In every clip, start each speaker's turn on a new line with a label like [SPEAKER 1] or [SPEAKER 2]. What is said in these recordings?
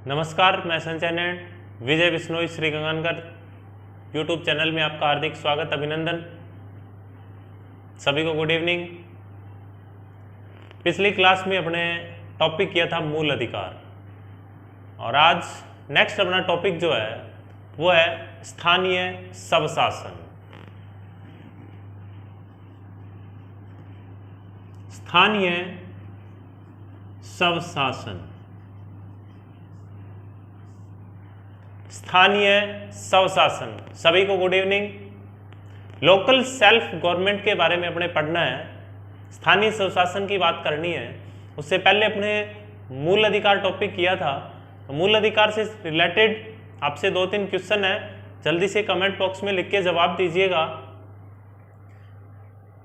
[SPEAKER 1] नमस्कार, मैं संजय नैन विजय Bishnoi Shri Ganganagar YouTube channel में आपका हार्दिक स्वागत अभिनंदन। सभी को गुड इवनिंग। पिछली क्लास में अपने टॉपिक किया था मूल अधिकार और आज नेक्स्ट अपना टॉपिक जो है वो है स्थानीय स्वशासन। स्थानीय स्वशासन, स्थानीय स्वशासन। सभी को good evening. Local self government के बारे में अपने पढ़ना है, स्थानीय स्वशासन की बात करनी है। उससे पहले अपने मूल अधिकार टॉपिक किया था, तो मूल अधिकार से रिलेटेड आपसे 2-3 क्वेश्चन है, जल्दी से कमेंट बॉक्स में लिख के जवाब दीजिएगा।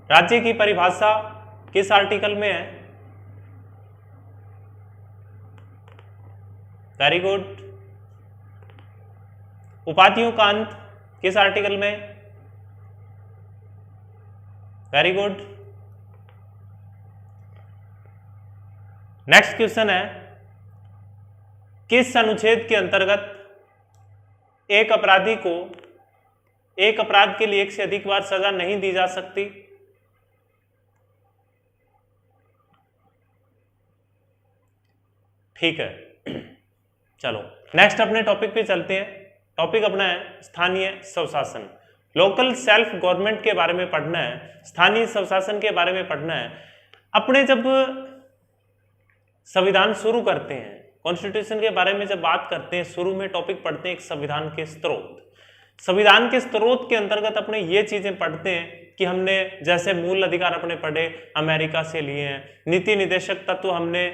[SPEAKER 1] राज्य की परिभाषा किस आर्टिकल में है? Very good. उपाधियों का अंत किस आर्टिकल में? Very good. नेक्स्ट क्वेश्चन है, किस अनुच्छेद के अंतर्गत एक अपराधी को एक अपराध के लिए एक से अधिक बार सजा नहीं दी जा सकती? ठीक है, चलो नेक्स्ट अपने टॉपिक पे चलते हैं। टॉपिक अपना है स्थानीय स्वशासन। लोकल सेल्फ गवर्नमेंट के बारे में पढ़ना है, स्थानीय स्वशासन के बारे में पढ़ना है। अपने जब संविधान शुरू करते हैं, कॉन्स्टिट्यूशन के बारे में जब बात करते हैं, शुरू में टॉपिक पढ़ते हैं एक संविधान के स्रोत। संविधान के स्रोत के अंतर्गत अपने ये चीजें पढ़ते हैं कि हमने जैसे मूल अधिकार अपने पढ़े अमेरिका से लिए हैं, नीति निदेशक तत्व हमने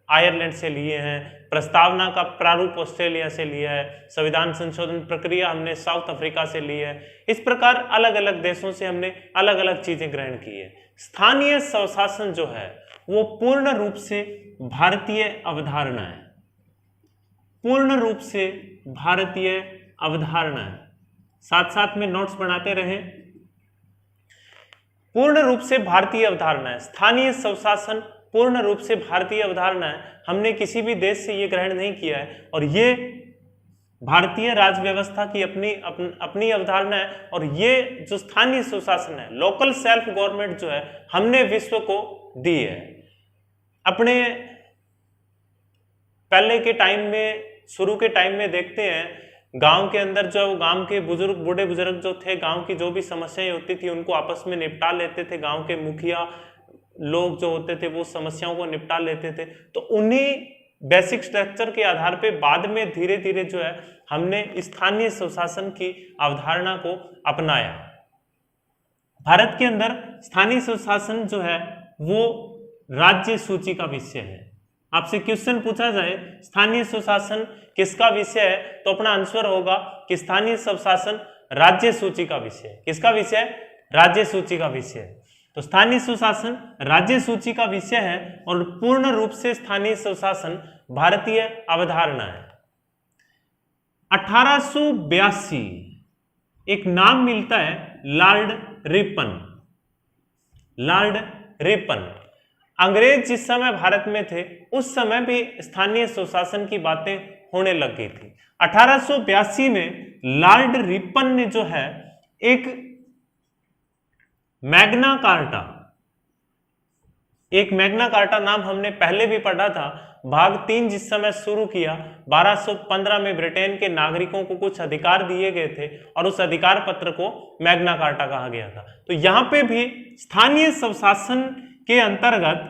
[SPEAKER 1] आयरलैंड से लिए हैं, प्रस्तावना का प्रारूप ऑस्ट्रेलिया से लिया है, संविधान संशोधन प्रक्रिया हमने साउथ अफ्रीका से ली है। इस प्रकार अलग अलग देशों से हमने अलग अलग चीजें ग्रहण की है। स्थानीय स्वशासन जो है वो पूर्ण रूप से भारतीय अवधारणा है, पूर्ण रूप से भारतीय अवधारणा है। साथ साथ में नोट्स बनाते रहें। पूर्ण रूप से भारतीय अवधारणा है, स्थानीय स्वशासन पूर्ण रूप से भारतीय अवधारणा है। हमने किसी भी देश से ये ग्रहण नहीं किया है और ये भारतीय राज्य व्यवस्था की अपनी अवधारणा है। और ये जो स्थानीय स्वशासन है, लोकल सेल्फ गवर्नमेंट जो है, हमने विश्व को दी है। अपने पहले के टाइम में, शुरू के टाइम में देखते हैं गांव के अंदर जो गांव के बुजुर्ग, बूढ़े बुजुर्ग जो थे, गांव की जो भी समस्याएं होती थी उनको आपस में निपटा लेते थे। गांव के मुखिया लोग जो होते थे वो समस्याओं को निपटा लेते थे। तो उन्हीं बेसिक स्ट्रक्चर के आधार पे बाद में धीरे धीरे जो है हमने स्थानीय स्वशासन की अवधारणा को अपनाया। भारत के अंदर स्थानीय स्वशासन जो है वो राज्य सूची का विषय है। आपसे क्वेश्चन पूछा जाए स्थानीय स्वशासन किसका विषय है, तो अपना आंसर होगा कि स्थानीय स्वशासन राज्य सूची का विषय है। किसका विषय? राज्य सूची का विषय है। तो स्थानीय स्वशासन राज्य सूची का विषय है और पूर्ण रूप से स्थानीय स्वशासन भारतीय अवधारणा है। 1882 एक नाम मिलता है लॉर्ड रिपन। लॉर्ड रिपन अंग्रेज जिस समय भारत में थे उस समय भी स्थानीय स्वशासन की बातें होने लग गई थी। 1882 में लॉर्ड रिपन ने जो है एक मैग्ना कार्टा नाम हमने पहले भी पढ़ा था। भाग 3 जिस समय शुरू किया, 1215 में ब्रिटेन के नागरिकों को कुछ अधिकार दिए गए थे और उस अधिकार पत्र को मैग्ना कार्टा कहा गया था। तो यहां पे भी स्थानीय स्वशासन के अंतर्गत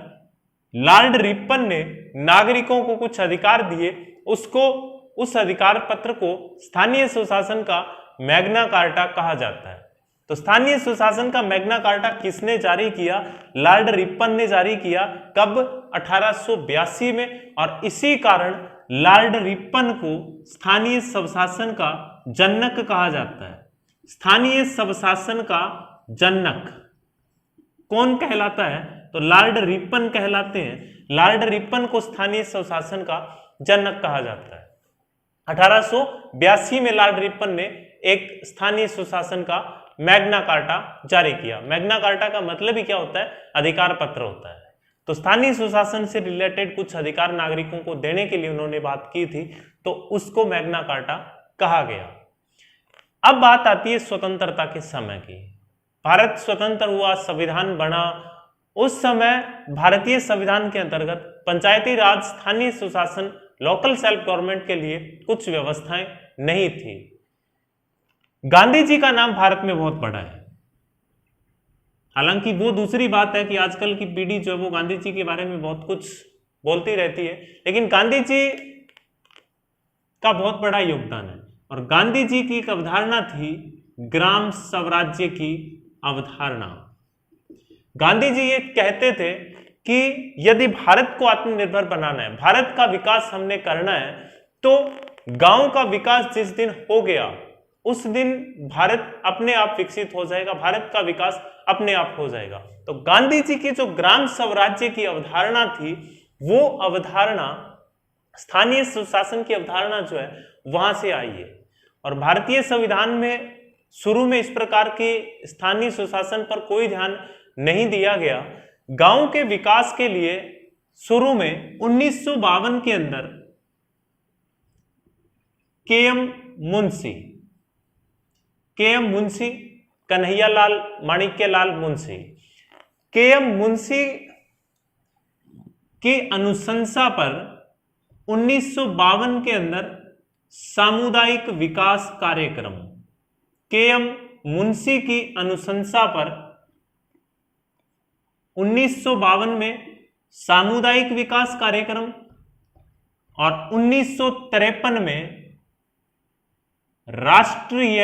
[SPEAKER 1] लॉर्ड रिपन ने नागरिकों को कुछ अधिकार दिए, उस अधिकार पत्र को स्थानीय स्वशासन का मैग्ना कार्टा कहा जाता है। तो स्थानीय स्वशासन का मैग्ना कार्टा किसने जारी किया? लॉर्ड रिपन ने जारी किया। कब? 1882 में। और इसी कारण लॉर्ड रिपन को स्थानीय स्वशासन का जनक कहा जाता है। स्थानीय स्वशासन का जनक कौन कहलाता है? तो लॉर्ड रिपन कहलाते हैं। लॉर्ड रिपन को स्थानीय स्वशासन का जनक कहा जाता है। 1882 में लॉर्ड रिपन ने एक स्थानीय स्वशासन का मैग्ना कार्टा जारी किया। मैग्ना कार्टा का मतलब ही क्या होता है? अधिकार पत्र होता है। तो स्थानीय सुशासन से रिलेटेड कुछ अधिकार नागरिकों को देने के लिए उन्होंने बात की थी, तो उसको मैग्ना कार्टा कहा गया। अब बात आती है स्वतंत्रता के समय की। भारत स्वतंत्र हुआ, संविधान बना, उस समय भारतीय संविधान के अंतर्गत पंचायती राज, स्थानीय सुशासन, लोकल सेल्फ गवर्नमेंट के लिए कुछ व्यवस्थाएं नहीं थी। गांधी जी का नाम भारत में बहुत बड़ा है। हालांकि वो दूसरी बात है कि आजकल की पीढ़ी जो है वो गांधी जी के बारे में बहुत कुछ बोलती रहती है, लेकिन गांधी जी का बहुत बड़ा योगदान है। और गांधी जी की एक अवधारणा थी ग्राम स्वराज्य की अवधारणा। गांधी जी ये कहते थे कि यदि भारत को आत्मनिर्भर बनाना है, भारत का विकास हमने करना है, तो गांव का विकास जिस दिन हो गया उस दिन भारत अपने आप विकसित हो जाएगा, भारत का विकास अपने आप हो जाएगा। तो गांधी जी की जो ग्राम स्वराज्य की अवधारणा थी, वो अवधारणा, स्थानीय सुशासन की अवधारणा जो है वहां से आई है। और भारतीय संविधान में शुरू में इस प्रकार की स्थानीय सुशासन पर कोई ध्यान नहीं दिया गया। गांव के विकास के लिए शुरू में 1952 के अंदर के.एम. मुंशी, कन्हैयालाल माणिक्यलाल मुंशी, के.एम. मुंशी की अनुशंसा पर 1952 के अंदर सामुदायिक विकास कार्यक्रम, के.एम. मुंशी की अनुशंसा पर 1952 में सामुदायिक विकास कार्यक्रम और 1953 में राष्ट्रीय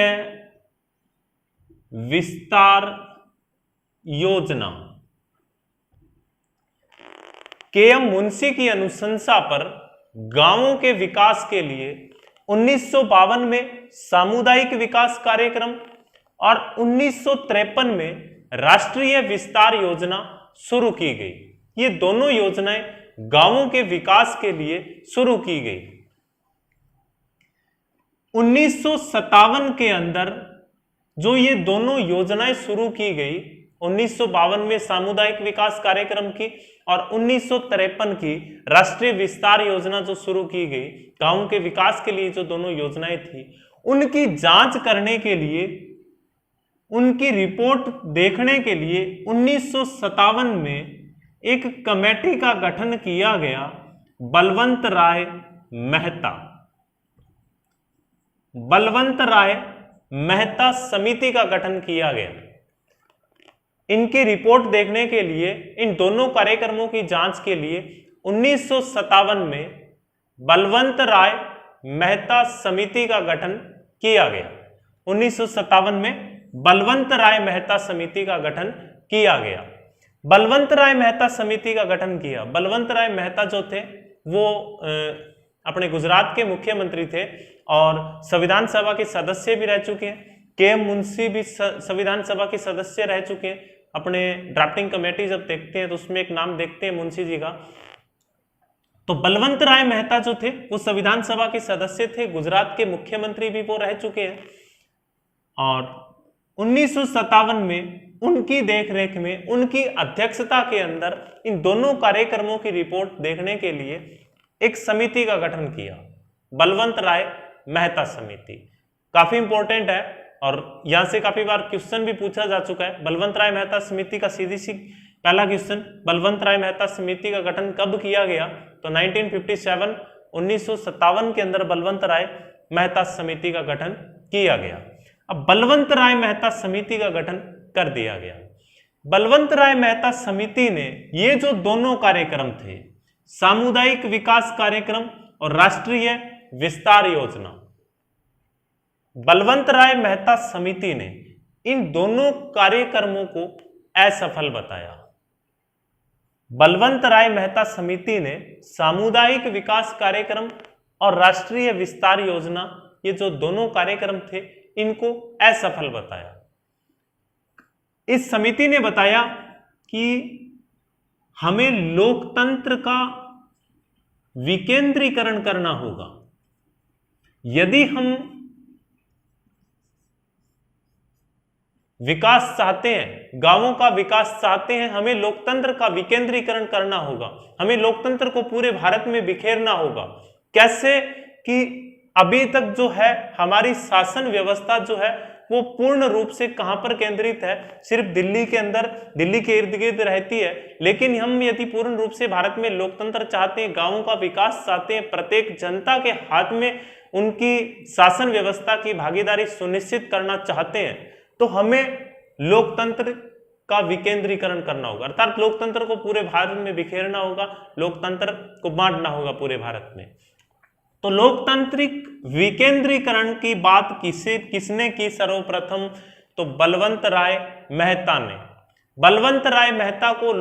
[SPEAKER 1] विस्तार योजना। के.एम. मुंशी की अनुशंसा पर गांवों के विकास के लिए 1952 में सामुदायिक विकास कार्यक्रम और 1953 में राष्ट्रीय विस्तार योजना शुरू की गई। ये दोनों योजनाएं गांवों के विकास के लिए शुरू की गई। 1957 के अंदर जो ये दोनों योजनाएं शुरू की गई, 1952 में सामुदायिक विकास कार्यक्रम की और 1953 की राष्ट्रीय विस्तार योजना जो शुरू की गई, गांवों के विकास के लिए जो दोनों योजनाएं थी, उनकी जांच करने के लिए, उनकी रिपोर्ट देखने के लिए 1957 में एक कमेटी का गठन किया गया, बलवंत राय मेहता समिति का गठन किया गया। इनकी रिपोर्ट देखने के लिए, इन दोनों कार्यक्रमों की जांच के लिए 1957 में बलवंत राय मेहता समिति का गठन किया गया। 1957 में बलवंत राय मेहता समिति का गठन किया गया। बलवंत राय मेहता समिति का गठन किया। बलवंत राय मेहता जो थे वो अपने गुजरात के मुख्यमंत्री थे और संविधान सभा के सदस्य भी रह चुके हैं। के.एम. मुंशी भी संविधान सभा के सदस्य रह चुके हैं। अपने ड्राफ्टिंग कमेटी जब देखते हैं तो उसमें एक नाम देखते हैं मुंशी जी का। तो बलवंत राय मेहता जो थे वो संविधान सभा के सदस्य थे, गुजरात के मुख्यमंत्री भी वो रह चुके हैं। और 1957 में उनकी देखरेख में, उनकी अध्यक्षता के अंदर इन दोनों कार्यक्रमों की रिपोर्ट देखने के लिए एक समिति का गठन किया, बलवंत राय मेहता समिति। काफी इंपॉर्टेंट है और यहां से काफी बार क्वेश्चन भी पूछा जा चुका है। बलवंत राय मेहता समिति का सीधी सी पहला क्वेश्चन, बलवंत राय मेहता समिति का गठन कब किया गया? तो 1957 1957 के अंदर बलवंत राय मेहता समिति का गठन किया गया। अब बलवंत राय मेहता समिति का गठन कर दिया गया। बलवंत राय मेहता समिति ने ये जो दोनों कार्यक्रम थे, सामुदायिक विकास कार्यक्रम और राष्ट्रीय विस्तार योजना, बलवंत राय मेहता समिति ने इन दोनों कार्यक्रमों को असफल बताया। बलवंत राय मेहता समिति ने सामुदायिक विकास कार्यक्रम और राष्ट्रीय विस्तार योजना, ये जो दोनों कार्यक्रम थे, इनको असफल बताया। इस समिति ने बताया कि हमें लोकतंत्र का विकेंद्रीकरण करना होगा। यदि हम विकास चाहते हैं, गांवों का विकास चाहते हैं, हमें लोकतंत्र का विकेंद्रीकरण करना होगा, हमें लोकतंत्र को पूरे भारत में बिखेरना होगा। कैसे कि अभी तक जो है हमारी शासन व्यवस्था जो है वो पूर्ण रूप से कहां पर केंद्रित है, सिर्फ दिल्ली के अंदर, दिल्ली के इर्द गिर्द रहती है। लेकिन हम यदि पूर्ण रूप से भारत में लोकतंत्र चाहते हैं, गांवों का विकास चाहते हैं, प्रत्येक जनता के हाथ में उनकी शासन व्यवस्था की भागीदारी सुनिश्चित करना चाहते हैं, तो हमें लोकतंत्र का विकेंद्रीकरण करना होगा, अर्थात लोकतंत्र को पूरे भारत में बिखेरना होगा, लोकतंत्र को बांटना होगा पूरे भारत में। तो लोकतांत्रिक विकेंद्रीकरण की बात किसने की सर्वप्रथम? तो बलवंत राय मेहता ने। बलवंत राय मेहता को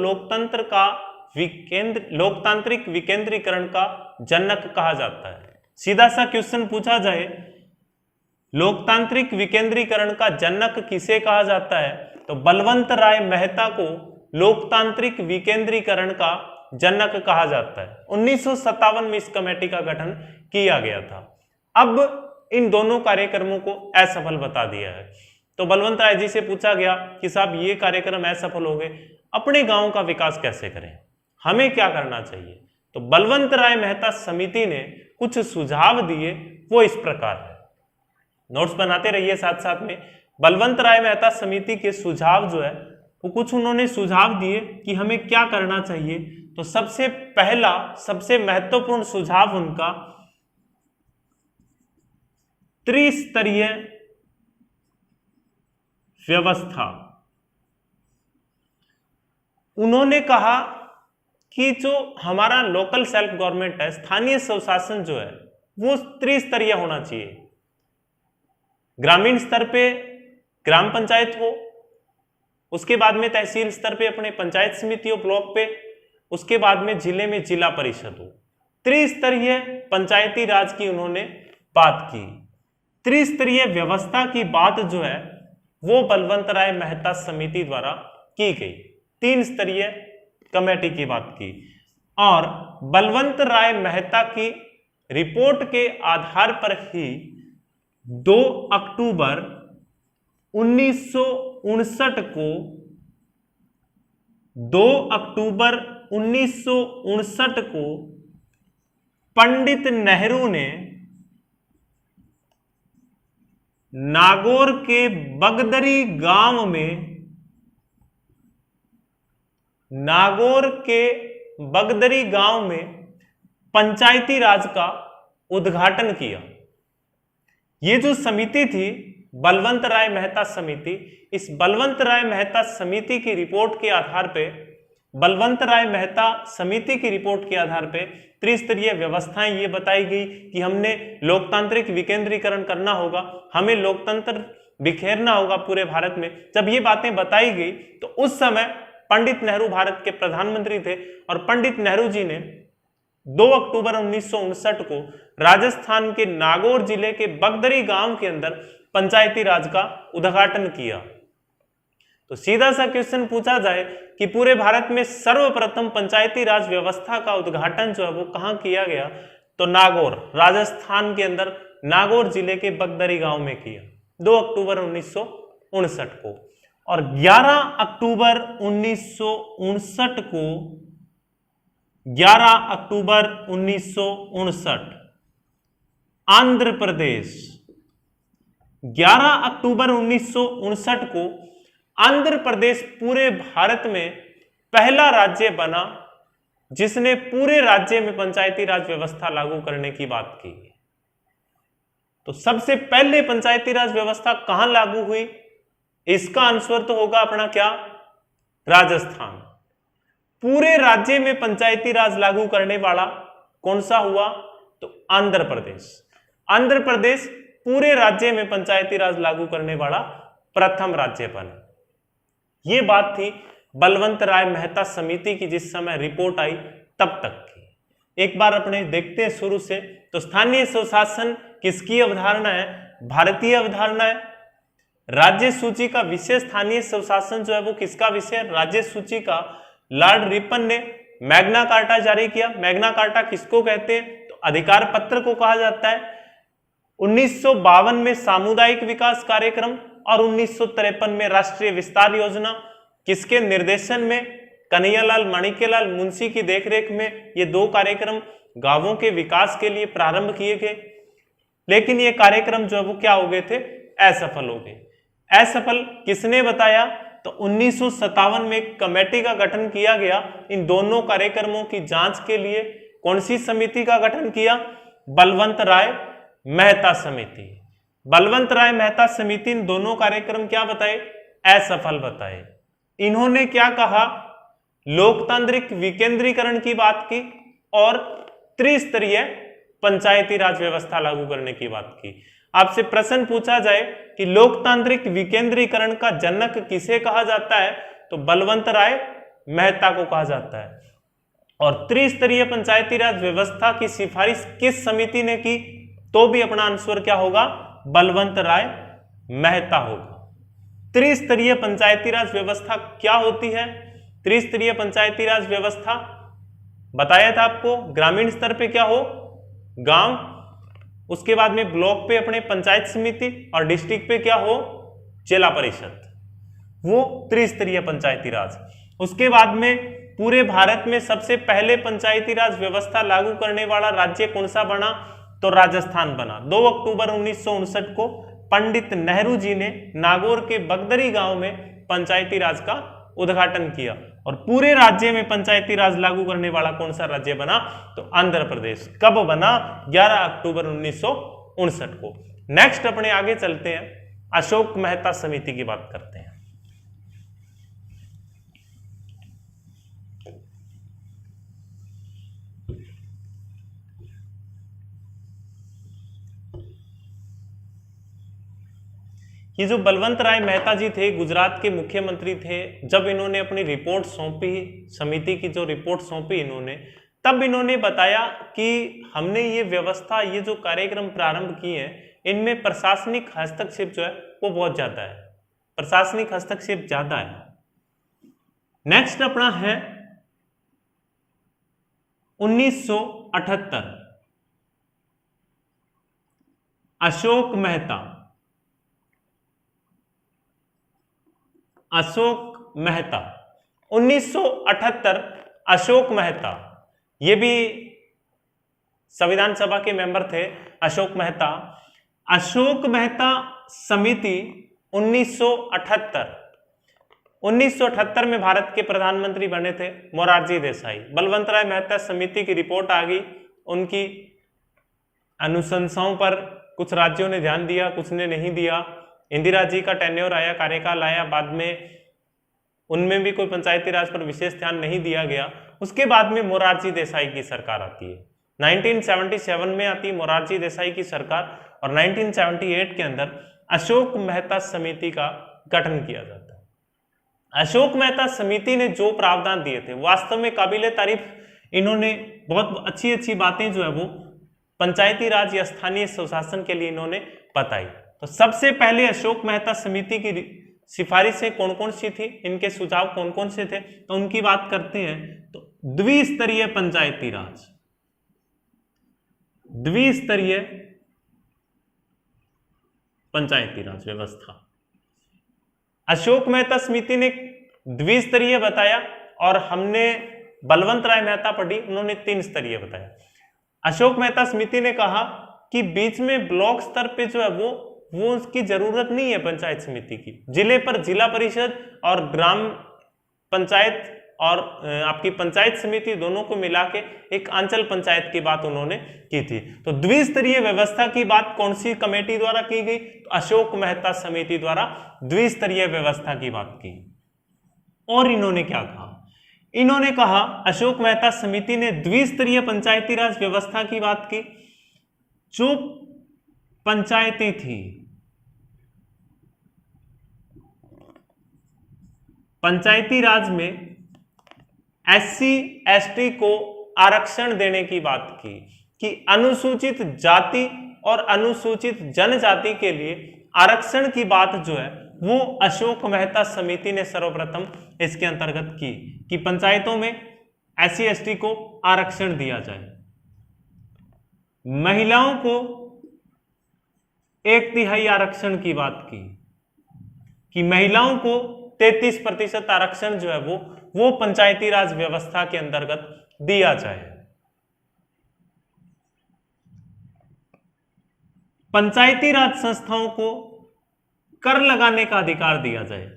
[SPEAKER 1] लोकतांत्रिक विकेंद्रीकरण का जनक कहा जाता है। सीधा सा क्वेश्चन पूछा जाए, लोकतांत्रिक विकेंद्रीकरण का जनक किसे कहा जाता है? तो बलवंत राय मेहता को लोकतांत्रिक विकेंद्रीकरण का जनक कहा जाता है। 1957 में इस कमेटी का गठन किया गया था। अब इन दोनों कार्यक्रमों को असफल बता दिया है। तो बलवंत राय जी से पूछा गया कि साहब ये कार्यक्रम असफल हो गए, अपने गांव का विकास कैसे करें, हमें क्या करना चाहिए? तो बलवंत राय मेहता समिति ने कुछ सुझाव दिए, वो इस प्रकार है, नोट्स बनाते रहिए साथ साथ में। बलवंत राय मेहता समिति के सुझाव जो है वो कुछ उन्होंने सुझाव दिए कि हमें क्या करना चाहिए। तो सबसे पहला, सबसे महत्वपूर्ण सुझाव उनका त्रिस्तरीय व्यवस्था। उन्होंने कहा कि जो हमारा लोकल सेल्फ गवर्नमेंट है, स्थानीय स्वशासन जो है वो त्रिस्तरीय होना चाहिए। ग्रामीण स्तर पे ग्राम पंचायत हो, उसके बाद में तहसील स्तर पे अपने पंचायत समिति हो, ब्लॉक पे, उसके बाद में जिले में जिला परिषद हो। त्रिस्तरीय पंचायती राज की उन्होंने बात की। त्रिस्तरीय व्यवस्था की बात जो है वो बलवंत राय मेहता समिति द्वारा की गई। 3 स्तरीय कमेटी की बात की और बलवंत राय मेहता की रिपोर्ट के आधार पर ही 2 अक्टूबर 1959 को 2 अक्टूबर 1959 को पंडित नेहरू ने नागौर के बगदरी गांव में, नागौर के बगदरी गांव में पंचायती राज का उद्घाटन किया। ये जो समिति थी बलवंत राय मेहता समिति, इस बलवंत राय मेहता समिति की रिपोर्ट के आधार पे, बलवंत राय मेहता समिति की रिपोर्ट के आधार पे त्रिस्तरीय व्यवस्थाएं ये बताई गई कि हमने लोकतांत्रिक विकेंद्रीकरण करना होगा, हमें लोकतंत्र बिखेरना होगा पूरे भारत में। जब ये बातें बताई गई तो उस समय पंडित नेहरू भारत के प्रधानमंत्री थे और पंडित नेहरू जी ने 2 अक्टूबर 1959 को राजस्थान के नागौर जिले के बगदरी गांव के अंदर पंचायती राज का उद्घाटन किया। तो सीधा सा क्वेश्चन पूछा जाए कि पूरे भारत में सर्वप्रथम पंचायती राज व्यवस्था का उद्घाटन जो है वो कहां किया गया? तो नागौर, राजस्थान के अंदर नागौर जिले के बगदरी गांव में किया 2 अक्टूबर 1959 को। और 11 अक्टूबर 1959 को 11 अक्टूबर 1959 आंध्र प्रदेश, 11 अक्टूबर 1959 को आंध्र प्रदेश पूरे भारत में पहला राज्य बना जिसने पूरे राज्य में पंचायती राज व्यवस्था लागू करने की बात की। तो सबसे पहले पंचायती राज व्यवस्था कहां लागू हुई? इसका आंसर तो होगा अपना क्या? राजस्थान। पूरे राज्य में पंचायती राज लागू करने वाला कौन सा हुआ? तो आंध्र प्रदेश। आंध्र प्रदेश पूरे राज्य में पंचायती राज लागू करने वाला प्रथम राज्य बना। यह बात थी बलवंत राय मेहता समिति की जिस समय रिपोर्ट आई तब तक की। एक बार अपने देखते हैं शुरू से। तो स्थानीय स्वशासन किसकी अवधारणा है? भारतीय अवधारणा है। राज्य सूची का विषय स्थानीय स्वशासन जो है वो किसका विषय? राज्य सूची का लॉर्ड रिपन ने मैग्ना कार्टा जारी किया। मैग्ना कार्टा किसको कहते हैं? तो अधिकार पत्र को कहा जाता है। 1952 में सामुदायिक विकास कार्यक्रम और 1953 में राष्ट्रीय विस्तार योजना, किसके निर्देशन में? कन्हैयालाल माणिक्यलाल मुंशी की देखरेख में ये दो कार्यक्रम गांवों के विकास के लिए प्रारंभ किए गए, लेकिन ये कार्यक्रम जो है वो क्या हो गए थे? असफल हो गए। असफल किसने बताया? तो 1957 में एक कमेटी का गठन किया गया इन दोनों कार्यक्रमों की जांच के लिए। कौन सी समिति का गठन किया? बलवंत राय मेहता समिति। बलवंत राय मेहता समिति इन दोनों कार्यक्रम क्या बताए? असफल बताए। इन्होंने क्या कहा? लोकतांत्रिक विकेंद्रीकरण की बात की और त्रिस्तरीय पंचायती राज व्यवस्था लागू करने की बात की। आपसे प्रश्न पूछा जाए कि लोकतांत्रिक विकेंद्रीकरण का जनक किसे कहा जाता है? तो बलवंत राय मेहता को कहा जाता है। और त्रिस्तरीय पंचायती राज व्यवस्था की सिफारिश किस समिति ने की? तो भी अपना आंसर क्या होगा? बलवंत राय मेहता होगा। त्रिस्तरीय पंचायती राज व्यवस्था क्या होती है? त्रिस्तरीय पंचायती राज व्यवस्था बताया था आपको, ग्रामीण स्तर पे क्या हो? गांव, उसके बाद में ब्लॉक पे अपने पंचायत समिति और डिस्ट्रिक्ट पे क्या हो? जिला परिषद, वो त्रिस्तरीय पंचायती राज। उसके बाद में पूरे भारत में सबसे पहले पंचायती राज व्यवस्था लागू करने वाला राज्य कौन सा बना? तो राजस्थान बना। 2 अक्टूबर 1959 को पंडित नेहरू जी ने नागौर के बगदरी गांव में पंचायती राज का उद्घाटन किया और पूरे राज्य में पंचायती राज लागू करने वाला कौन सा राज्य बना? तो आंध्र प्रदेश। कब बना? 11 अक्टूबर 1959 को। नेक्स्ट अपने आगे चलते हैं, अशोक मेहता समिति की बात करते हैं। ये जो बलवंत राय मेहता जी थे, गुजरात के मुख्यमंत्री थे। जब इन्होंने अपनी रिपोर्ट सौंपी, समिति की जो रिपोर्ट सौंपी इन्होंने, तब इन्होंने बताया कि हमने ये व्यवस्था, ये जो कार्यक्रम प्रारंभ किए हैं, इनमें प्रशासनिक हस्तक्षेप जो है वो बहुत ज्यादा है। प्रशासनिक हस्तक्षेप ज्यादा है। नेक्स्ट अपना है 1978, अशोक मेहता। अशोक मेहता 1978, अशोक मेहता, ये भी संविधान सभा के मेंबर थे अशोक मेहता। अशोक मेहता समिति 1978 में भारत के प्रधानमंत्री बने थे मोरारजी देसाई। बलवंत राय मेहता समिति की रिपोर्ट आ गई, उनकी अनुशंसाओं पर कुछ राज्यों ने ध्यान दिया, कुछ ने नहीं दिया। इंदिरा जी का टेन्योर आया, कार्यकाल आया, बाद में उनमें भी कोई पंचायती राज पर विशेष ध्यान नहीं दिया गया। उसके बाद में मोरारजी देसाई की सरकार आती है, 1977 में आती है मोरारजी देसाई की सरकार, और 1978 के अंदर अशोक मेहता समिति का गठन किया जाता है। अशोक मेहता समिति ने जो प्रावधान दिए थे वास्तव में काबिले तारीफ। इन्होंने बहुत अच्छी अच्छी बातें जो है वो पंचायती राज या स्थानीय स्वशासन के लिए इन्होंने बताई। तो सबसे पहले अशोक मेहता समिति की सिफारिशें कौन कौन सी थी, इनके सुझाव कौन कौन से थे, तो उनकी बात करते हैं। तो द्विस्तरीय पंचायती राज, द्विस्तरीय पंचायती राज व्यवस्था। अशोक मेहता समिति ने द्विस्तरीय बताया और हमने बलवंत राय मेहता पढ़ी, उन्होंने 3 स्तरीय बताया। अशोक मेहता समिति ने कहा कि बीच में ब्लॉक स्तर पे जो है वो उसकी जरूरत नहीं है पंचायत समिति की। जिले पर जिला परिषद और ग्राम पंचायत और आपकी पंचायत समिति दोनों को मिला के एक अंचल पंचायत की बात उन्होंने की थी। तो द्विस्तरीय व्यवस्था की बात कौन सी कमेटी द्वारा की गई? तो अशोक मेहता समिति द्वारा द्विस्तरीय व्यवस्था की बात की। और इन्होंने क्या कहा? इन्होंने कहा, अशोक मेहता समिति ने द्विस्तरीय पंचायती राज व्यवस्था की बात की। जो पंचायतें थी, पंचायती राज में एससी एसटी को आरक्षण देने की बात की कि अनुसूचित जाति और अनुसूचित जनजाति के लिए आरक्षण की बात जो है वो अशोक मेहता समिति ने सर्वप्रथम इसके अंतर्गत की कि पंचायतों में एससी एसटी को आरक्षण दिया जाए। महिलाओं को 1/3 आरक्षण की बात की। कि महिलाओं को 33% आरक्षण जो है वो पंचायती राज व्यवस्था के अंतर्गत दिया जाए। पंचायती राज संस्थाओं को कर लगाने का अधिकार दिया जाए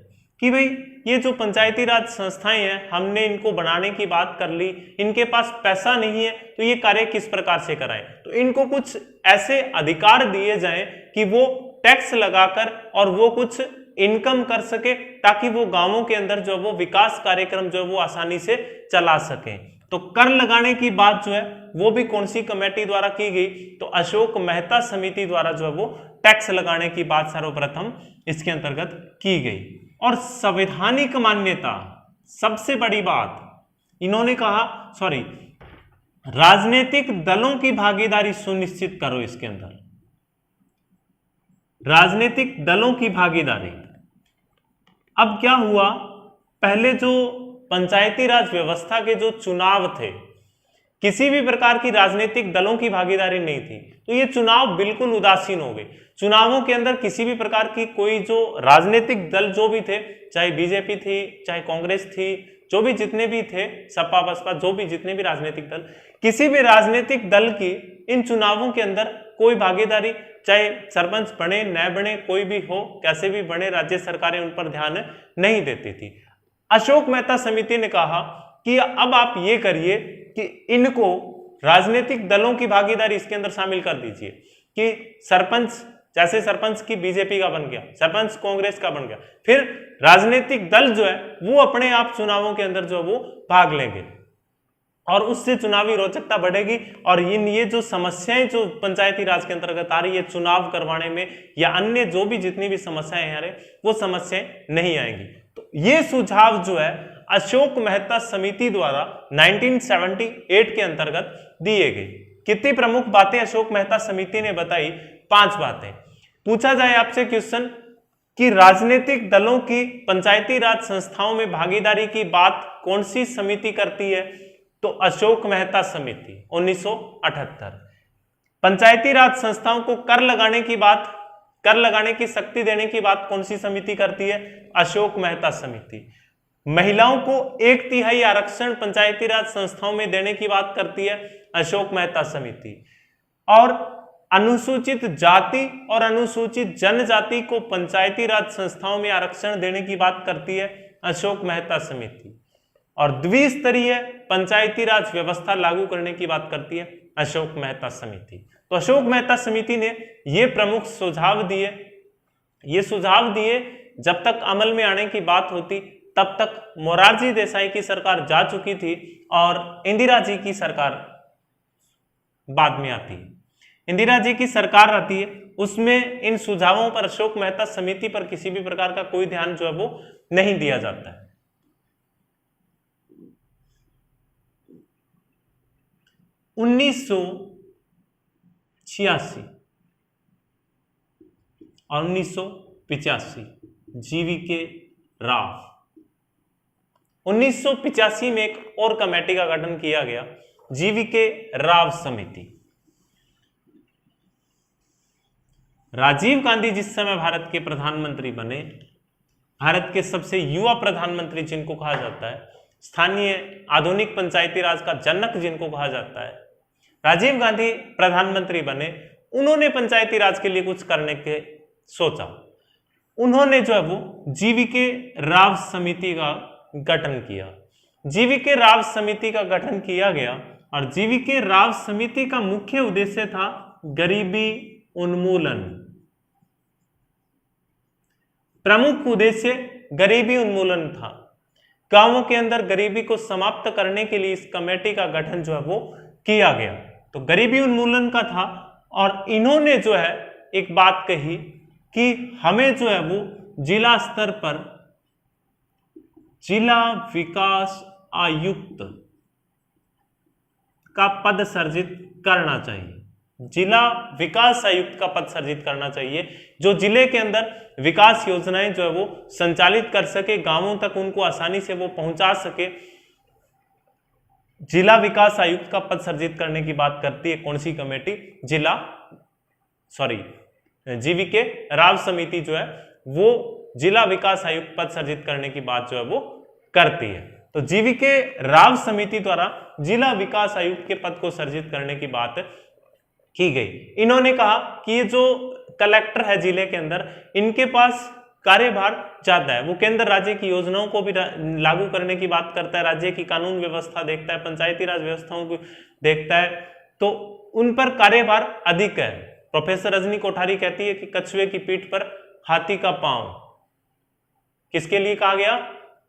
[SPEAKER 1] कि भाई ये जो पंचायती राज संस्थाएं हैं, हमने इनको बनाने की बात कर ली, इनके पास पैसा नहीं है तो ये कार्य किस प्रकार से कराएं, तो इनको कुछ ऐसे अधिकार दिए जाएं कि वो टैक्स लगाकर और वो कुछ इनकम कर सके, ताकि वो गांवों के अंदर जो वो विकास कार्यक्रम जो है वो आसानी से चला सके। तो कर लगाने की बात जो है वो भी कौन सी कमेटी द्वारा की गई, तो अशोक मेहता समिति द्वारा जो है वो टैक्स लगाने की बात सर्वप्रथम इसके अंतर्गत की गई। और संवैधानिक मान्यता, सबसे बड़ी बात इन्होंने कहा, राजनीतिक दलों की भागीदारी सुनिश्चित करो। इसके अंदर राजनीतिक दलों की भागीदारी। अब क्या हुआ, पहले जो पंचायती राज व्यवस्था के जो चुनाव थे, किसी भी प्रकार की राजनीतिक दलों की भागीदारी नहीं थी, तो ये चुनाव बिल्कुल उदासीन हो गए। चुनावों के अंदर किसी भी प्रकार की कोई जो राजनीतिक दल जो भी थे, चाहे बीजेपी थी, चाहे कांग्रेस थी, जो भी जितने भी थे, सपा बसपा, जो भी जितने भी राजनीतिक दल, किसी भी राजनीतिक दल की इन चुनावों के अंदर कोई भागीदारी, चाहे सरपंच बने न बने, कोई भी हो, कैसे भी बने, राज्य सरकारें उन पर ध्यान नहीं देती थी। अशोक मेहता समिति ने कहा कि अब आप ये करिए कि इनको राजनीतिक दलों की भागीदारी इसके अंदर शामिल कर दीजिए कि सरपंच, जैसे सरपंच की बीजेपी का बन गया, सरपंच कांग्रेस का बन गया, फिर राजनीतिक दल जो है वो अपने आप चुनावों के अंदर जो वो भाग लेंगे और उससे चुनावी रोचकता बढ़ेगी और ये जो समस्याएं जो पंचायती राज के अंतर्गत आ रही है चुनाव करवाने में या अन्य जो भी जितनी भी समस्याएं आ रही वो समस्याएं नहीं आएंगी। तो ये सुझाव जो है अशोक मेहता समिति द्वारा 1978 के अंतर्गत दिए गए। कितनी प्रमुख बातें अशोक मेहता समिति ने बताई? 5 बातें। पूछा जाए आपसे क्वेश्चन कि राजनीतिक दलों की पंचायती राज संस्थाओं में भागीदारी की बात कौन सी समिति करती है? तो अशोक मेहता समिति 1978। पंचायती राज संस्थाओं को कर लगाने की बात, कर लगाने की शक्ति देने की बात कौन सी समिति करती है? अशोक मेहता समिति। महिलाओं को 1/3 आरक्षण पंचायती राज संस्थाओं में देने की बात करती है अशोक मेहता समिति। और अनुसूचित जाति और अनुसूचित जनजाति को पंचायती राज संस्थाओं में आरक्षण देने की बात करती है अशोक मेहता समिति। और द्विस्तरीय पंचायती राज व्यवस्था लागू करने की बात करती है अशोक मेहता समिति। तो अशोक मेहता समिति ने ये प्रमुख सुझाव दिए। ये सुझाव दिए, जब तक अमल में आने की बात होती तब तक मोरारजी देसाई की सरकार जा चुकी थी और इंदिरा जी की सरकार बाद में आती है। इंदिरा जी की सरकार आती है, उसमें इन सुझावों पर अशोक मेहता समिति पर किसी भी प्रकार का कोई ध्यान जो है वो नहीं दिया जाता है। 1986 और 1985 जीवीके राव। 1985 में एक और कमेटी का गठन किया गया, जीवीके राव समिति। राजीव गांधी जिस समय भारत के प्रधानमंत्री बने, भारत के सबसे युवा प्रधानमंत्री जिनको कहा जाता है, स्थानीय आधुनिक पंचायती राज का जनक जिनको कहा जाता है, राजीव गांधी प्रधानमंत्री बने। उन्होंने पंचायती राज के लिए कुछ करने के सोचा। उन्होंने जो है वो जीवीके राव समिति का गठन किया। जीवीके राव समिति का गठन किया गया और जीवीके राव समिति का मुख्य उद्देश्य था गरीबी उन्मूलन। प्रमुख उद्देश्य गरीबी उन्मूलन था। गांवों के अंदर गरीबी को समाप्त करने के लिए इस कमेटी का गठन जो है वो किया गया। तो गरीबी उन्मूलन का था और इन्होंने जो है एक बात कही कि हमें जो है वो जिला स्तर पर जिला विकास आयुक्त का पद सर्जित करना चाहिए। जिला विकास आयुक्त का पद सर्जित करना चाहिए, जो जिले के अंदर विकास योजनाएं जो है वो संचालित कर सके, गांवों तक उनको आसानी से वो पहुंचा सके। जिला विकास आयुक्त का पद सर्जित करने की बात करती है कौन सी कमेटी? जीवीके राव समिति जो है वो जिला विकास आयुक्त पद सृजित करने की बात जो है वो करती है। तो जीवीके राव समिति द्वारा जिला विकास आयुक्त के पद को सृजित करने की बात की गई। इन्होंने कहा कि ये जो कलेक्टर है जिले के अंदर, इनके पास कार्यभार ज्यादा है, वो केंद्र राज्य की योजनाओं को भी लागू करने की बात करता है, राज्य की कानून व्यवस्था देखता है, पंचायती राज व्यवस्थाओं को देखता है, तो उन पर कार्यभार अधिक है। प्रोफेसर रजनी कोठारी कहती है कि कछुए की पीठ पर हाथी का पांव, किसके लिए कहा गया?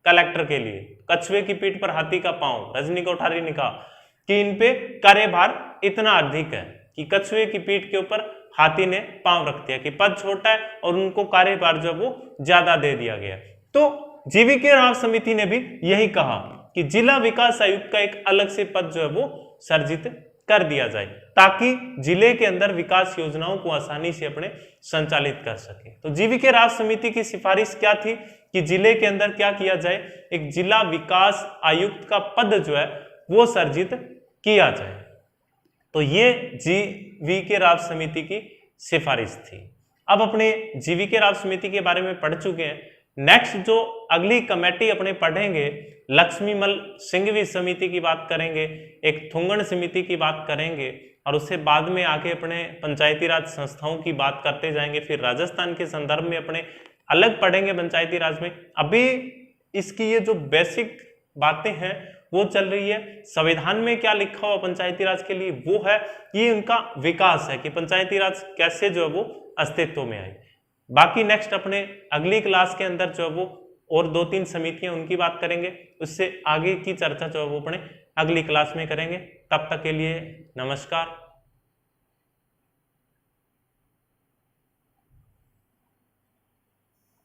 [SPEAKER 1] कलेक्टर के लिए। कछुए की पीठ पर हाथी का पांव, रजनी कोठारी ने कहा कि इन पे कार्यभार इतना अधिक है कि कछुए की पीठ के ऊपर हाथी ने पांव रख दिया, कि पद छोटा है और उनको कार्यभार जो वो ज्यादा दे दिया गया। तो जीवीके राव समिति ने भी यही कहा कि जिला विकास आयुक्त का एक अलग से पद जो है वो सर्जित कर दिया जाए, ताकि जिले के अंदर विकास योजनाओं को आसानी से अपने संचालित कर सके। तो जीवीके राव समिति की सिफारिश क्या थी कि जिले के अंदर क्या किया जाए, एक जिला विकास आयुक्त का पद जो है वो सर्जित किया जाए। तो ये जीवीके राव समिति की सिफारिश थी। अब अपने जीवीके राव समिति के बारे में पढ़ चुके हैं। नेक्स्ट जो अगली कमेटी अपने पढ़ेंगे, लक्ष्मीमल सिंघवी समिति की बात करेंगे, एक थुंगण समिति की बात करेंगे, और उससे बाद में आके अपने पंचायती राज संस्थाओं की बात करते जाएंगे। फिर राजस्थान के संदर्भ में अपने अलग पढ़ेंगे पंचायती राज में। अभी इसकी ये जो बेसिक बातें हैं वो चल रही है। संविधान में क्या लिखा हुआ पंचायती राज के लिए वो है, ये उनका विकास है कि पंचायती राज कैसे जो है वो अस्तित्व में आए। बाकी नेक्स्ट अपने अगली क्लास के अंदर जो है वो और 2-3 समितियां उनकी बात करेंगे, उससे आगे की चर्चा जो है वो अपने अगली क्लास में करेंगे। तब तक के लिए नमस्कार।